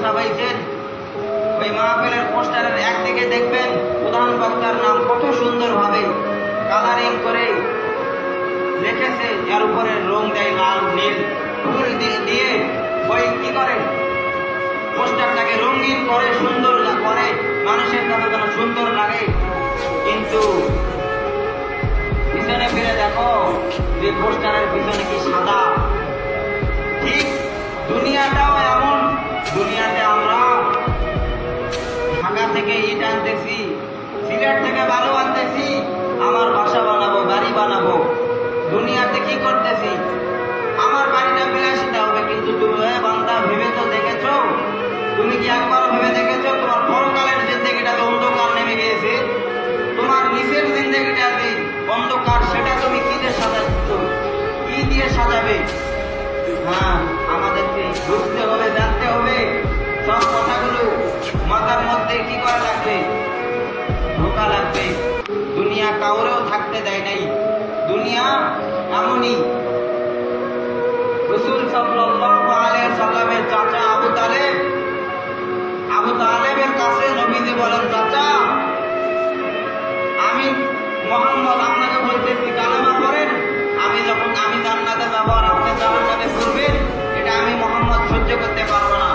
ছাপাইছেন, ওই মাহফিলের পোস্টারের একদিকে দেখবেন প্রধান বক্তার নাম কত সুন্দরভাবে কালারিং করে লিখেছে, এর উপরে রং দেয় লাল নীল ফুল দিয়ে ওই কি করে পোস্টারটাকে রঙিন করে সুন্দর করে মানুষের কাছে যেন সুন্দর লাগে। কিন্তু পিছনে ফিরে দেখো যে পোস্টারের পিছনে কি সাদা। ঠিক দুনিয়াটাও এমন, দুনিয়াতে আমরা ঢাকা থেকে ইট আনতেছি, সিলেট থেকে বালু আনতেছি, আমার বাসা বানাবো, বাড়ি বানাবো। দুনিয়াতে কি করতেছি, আমার বাড়িটা বিলাসিতা হবে, কিন্তু তুমি বান্দা ভেবে তো দেখেছো? তুমি কি একবার ভেবে দেখেছো তোমার পরকালের জিন্দেগিটাতে অন্ধকার নেমে গিয়েছে? তোমার নিচের জিন্দেগিটা যে অন্ধকার, সেটা তুমি কি দিয়ে সাজাচ্ছ, কি দিয়ে সাজাবে? হ্যাঁ, আমাদেরকে বুঝতে হবে, জানতে হবে। সব কথাগুলো মাথার মধ্যে কি করা লাগবে, ঢোকা লাগবে। দুনিয়া কাউরেও থাকতে দেয় নাই, দুনিয়া এমনই। রাসূল সাল্লাল্লাহু আলাইহি সাল্লামের চাচা আবু তালেবের কাছে নবীজি বলেন, চাচা আমি মুহাম্মদ আপনাকে বলতেছি কালেমা পড়েন, আমি জান্নাতে যাবো আর আপনি জাহান্নামে পড়বেন, এটা আমি মুহাম্মদ সহ্য করতে পারবো না।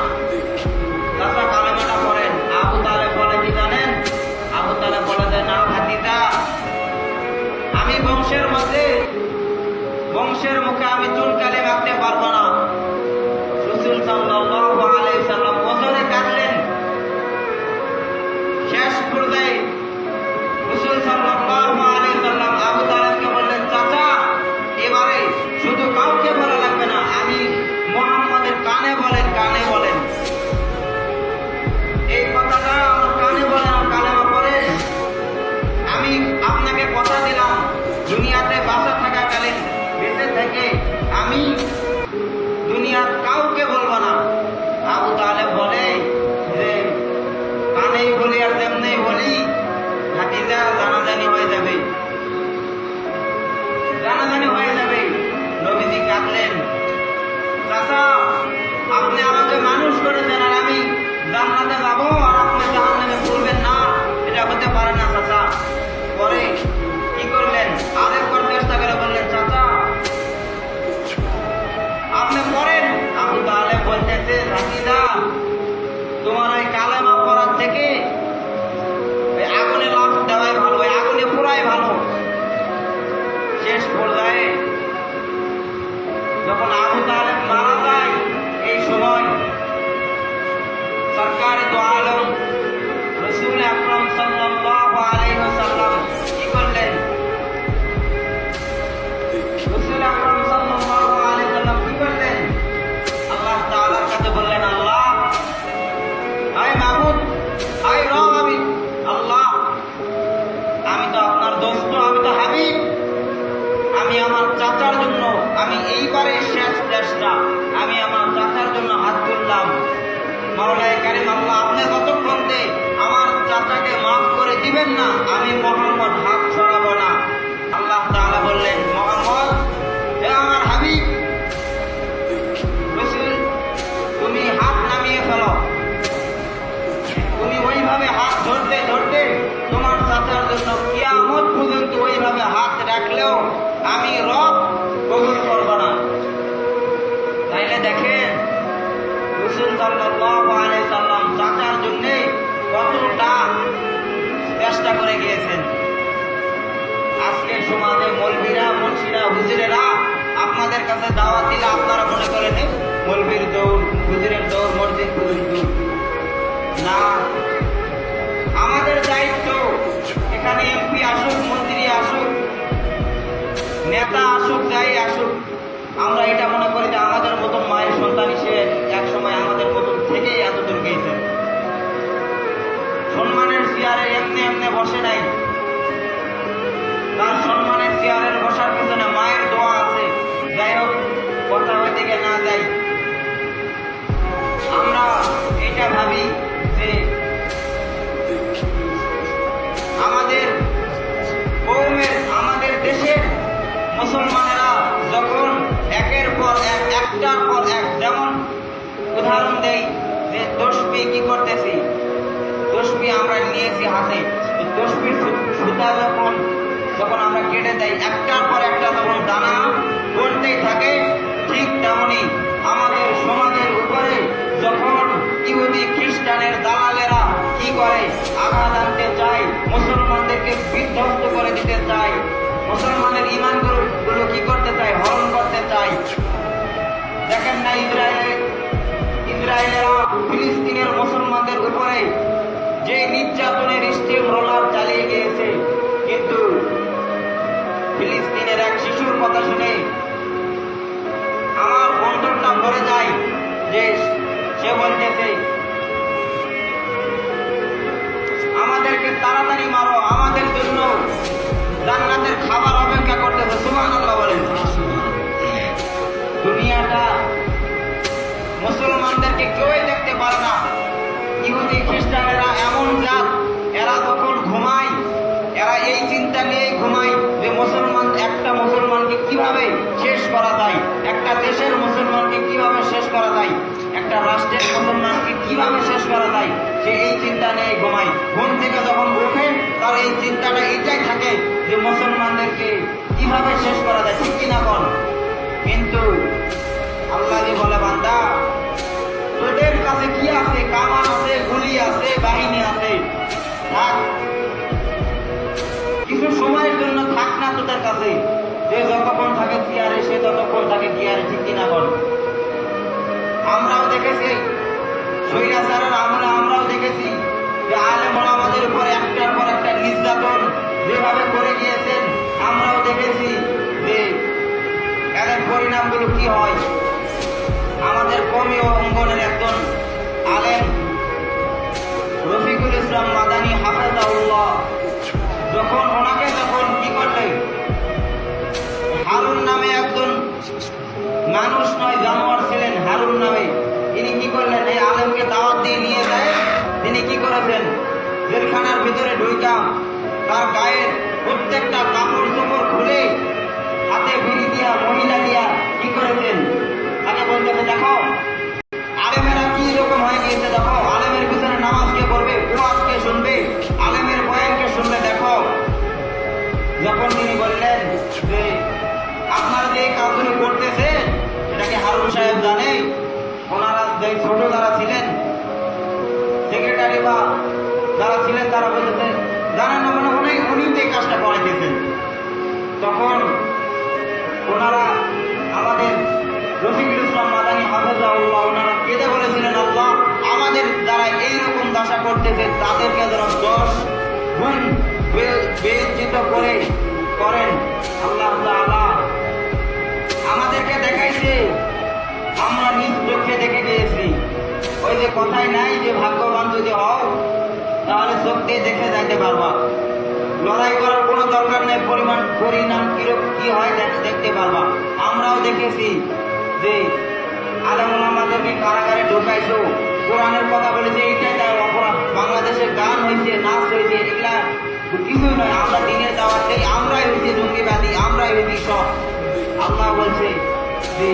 চাচা কালেমাটা পড়েন। আবু তালেব বলে কি জানেন? আবু তালেব বলে যে না ভাতিজা, আমি বংশের মুখে আমি চুনকালি মাখতে পারবো না। রাসূল সাল্লাল্লাহু আলাইহি সাল্লাম ওজনে কাটলেন। শেষ পর্যায়ে রাসূল সাল্লাল্লাহু আলাইহি সাল্লাম আবু তালেবকে বললেন, চাচা এবারে শুধু কাউকে বলা লাগবে না, আমি মুহাম্মদের কানে বলেন, কানে বলেন এই কথাটা, আমার কানে বলেন, আমার কালেমা পড়েন। আমি আপনাকে কথা দিলাম দুনিয়াতে বাঁচা থাকাকালীন, বেঁচে থেকে আমি দুনিয়ার কাউকে বলবো না। আবু তালেব বলে যে কানেই বলি আর তেমনি বলি, ভাতিজা জানাজানি হয়ে যাবে, জানাজানি হয়ে যাবে। নবীজি কাঁদলেন, চাচা আপনি আমাকে মানুষ করেছেন আর আমি জান্নাতে যাবো আর আপনি জাহান্নামে পড়বেন না, এটা হতে পারে না চাচা। পরে কি করলেন, আরেকবার চেষ্টা করে বললেন, চাচা আপনি পড়েন। আবু তালেব বলতেছে, ভাতিজা তোমার ওই কালেমা পড়ার থেকে ওই আগুনে লাফ দেওয়াই ভালো, ওই আগুনে পোড়াই ভালো। শেষ পর্যায়ে যখন আবু তালেব মারা যায়, এই সময় সরকারে দো আলম রাসূল আকরাম সাল্লাল্লাহু আলাইহি ওয়াসাল্লাম কি করলেন, রাসূল আকরাম সাল্লাল্লাহু আলাইহি ওয়াসাল্লাম কি করলেন, আল্লাহ তাআলার কাছে বললেন, আল্লাহ আয় মাবুদ, আয় রব, আমি আল্লাহ, আমি তো আপনার দোস্ত, আমি তো হাবিব, আমি আমার চাচার জন্য, আমি এইবারে শেষ চেষ্টা, আমি আমার চাচার জন্য হাত তুললাম। মাওলায়ে কারীম আল্লাহ, আপনি যতক্ষণতে আমার চাচাকে মাফ করে দিবেন না, আমি মুহাম্মদ হাত ছড়াবো না। আল্লাহ তাআলা বললেন, মুহাম্মদ হে আমার হাবিব, রাসূল তুমি হাত নামিয়ে ফেলো। তুমি ওইভাবে হাত ধরতে ধরতে তোমার চাচার জন্য কিয়ামত পর্যন্ত ওইভাবে হাত রাখলেও আমি রব কবুল করব না। তাইলে দেখেন রাসূল সাল্লাল্লাহু আলাইহি সাল্লাম চাচার জন্য কতটা চেষ্টা করে গিয়েছেন। আজকের সমাজে মৌলবীরা, মুন্সিরা, হুজুরেরা আপনাদের কাছে দাওয়াত দিলে আপনারা মনে করেন মৌলবীর দৌড়, হুজুরের দৌড়, মসজিদ পর্যন্ত না। আমাদের দায়িত্ব, এখানে এমপি আসুক, মন্ত্রী আসুক, নেতা আসুক, যাই আসুক, আমরা এটা মনে করি যে আমাদের মতন মায়ের সন্তান হিসেবে এক সময় আমাদের মতন থেকে এতদূর গিয়েছেন। সম্মানের চেয়ারে এমনি এমনি বসে নাই, তার সম্মানের চেয়ারের বসার পিছনে মায়ের দোয়া আছে। যাই হোক, কথা ওইদিকে না যাই, আমরা এটা ভাবি যে আমাদের কওমের, আমাদের দেশের মুসলমানেরা যখন একের পর এক, একটার পর এক, যেমন উদাহরণ দেই যে নিয়ে কি করতেছি, তসবি আমরা নিয়েছি হাতে, তসবির সুতা যখন যখন আমরা কেটে দেই, একটার পর একটা যখন দানা পড়তেই থাকে, ঠিক তেমনি আমাদের সমাজের উপরে যখন ইহুদি খ্রিস্টানের দালালেরা কি করে, আঘাত আনতে চায়, মুসলমানদেরকে বিধ্বস্ত করে দিতে চায়, মুসলমানের ইমান গুলো কি করতে চায়, হরণ করতে চায়। দেখেন না ইসরায়েলেরা ফিলিস্তিনের মুসলমানদের উপরে যে নির্যাতনের স্টিম রোলার চালিয়ে গিয়েছে, কিন্তু ফিলিস্তিনের এক শিশুর কথা শুনে আমার অন্তরটা ভরে যায়, যে সে বলতেছে আমাদেরকে তাড়াতাড়ি মারো, আমাদের জন্য জান্নাতের খাবার অপেক্ষা করতেছে। সুবহানাল্লাহ বলেন। দুনিয়াটা মুসলমানদেরকে কেউই দেখতে পারে না। ইহুদি খ্রিস্টানেরা এমন জাত, এরা যখন ঘুমায় এরা এই চিন্তা নিয়ে ঘুমায় যে একটা মুসলমানকে কিভাবে শেষ করা যায়, একটা দেশের মুসলমানকে কিভাবে শেষ করা যায়, একটা রাষ্ট্রের মুসলমানকে কিভাবে শেষ করা যায়, সে এই চিন্তা নিয়ে ঘুমায়। ঘুম থেকে যখন উঠে তার এই চিন্তাটা এটাই থাকে যে মুসলমানদেরকে কিভাবে শেষ করা যায়, ঠিক কিনা বল। কিন্তু আল্লাহ যে বলে, বান্দা তোদের কাছে কি আছে, কামান আছে, গুলি আছে, বাহিনী আছে, থাক কিছু সময়ের জন্য, থাক না তোদের কাছে। যে যতক্ষণ থাকে চেয়ারে সে ততক্ষণ থাকে চেয়ারে, ঠিক কিনা বল। আমরাও দেখেছি স্বৈরাচারের আমলে, আমরাও দেখেছি যে আলেম ওলামাদের উপরে একটার পর একটা নির্যাতন যেভাবে করে গিয়েছেন, আমরাও দেখেছি যে এদের পরিণামগুলো কি হয়। আমাদের কওমি অঙ্গনের একজন আলেম রফিকুল ইসলাম মাদানী হাফেজাহুল্লাহ, ওনাকে যখন কি করলেন, হারুন নামে একজন মানুষ নয় জানোয়ার ছিলেন, হারুন নামে, তিনি কি করলেন, এই আলেমকে দাওয়াত দিয়ে নিয়ে যায়। তিনি কি করেছেন, জেলখানার ভিতরে ঢুইকা তার গায়ের প্রত্যেকটা কাপড় চোপড় খুলে হাতে বিড়ি দিয়া, মহিলা দিয়া কি করেছেন, তাকে বলতেছে দেখো আলেমেরা কি রকম হয়ে গিয়েছে, দেখো আলেমের ভিতরে নামাজ কে পড়বে, ওয়াজ কে শুনবে, আলেমের বয়ানকে শুনবে, দেখো। যখন তিনি বললেন যে আপনারা যে কাজগুলো করতেছে এটা কি হারুন সাহেব জানে, ওনারা যে ছোট যারা ছিলেন সেক্রেটারি বা যারা ছিলেন তারা বলতেছে জানেন না, মনে মনে উনি যে কাজটা করাইতেছেন। তখন ওনারা আমাদের রফিকুল ইসলাম মাদানী হাফেজাহুল্লাহ ওনারা কেঁদে বলেছিলেন, আল্লাহ আমাদের যারা এইরকম দশা করতেছে তাদেরকে যেন 10 গুণ বেইজ্জত করেন। আল্লাহ তাআলা আমাদেরকে দেখাইছে, আমরা নিজ চোখে দেখে গিয়েছি। ওই যে কথাই নাই যে ভাগ্যবান যদি হও তাহলে চোখ দিয়ে দেখে যাইতে পারবা, লড়াই করার কোনো দরকার নেই, পরিণাম কি হয় দেখতে পারবা। আমরাও দেখেছি যে আলেম ওলামাদেরকে কারাগারে ঢুকাইছো, কোরআনের কথা বলেছে, এইটাই তার অপরাধ। বাংলাদেশে গান হয়েছে, নাচ হয়েছে, এগুলা কিছুই নয়। আমরা দিনের দাওয়াত দেই, আমরাই হয়েছি জঙ্গিবাদী, আমরাই হয়েছি সব। আল্লাহ বলছে যে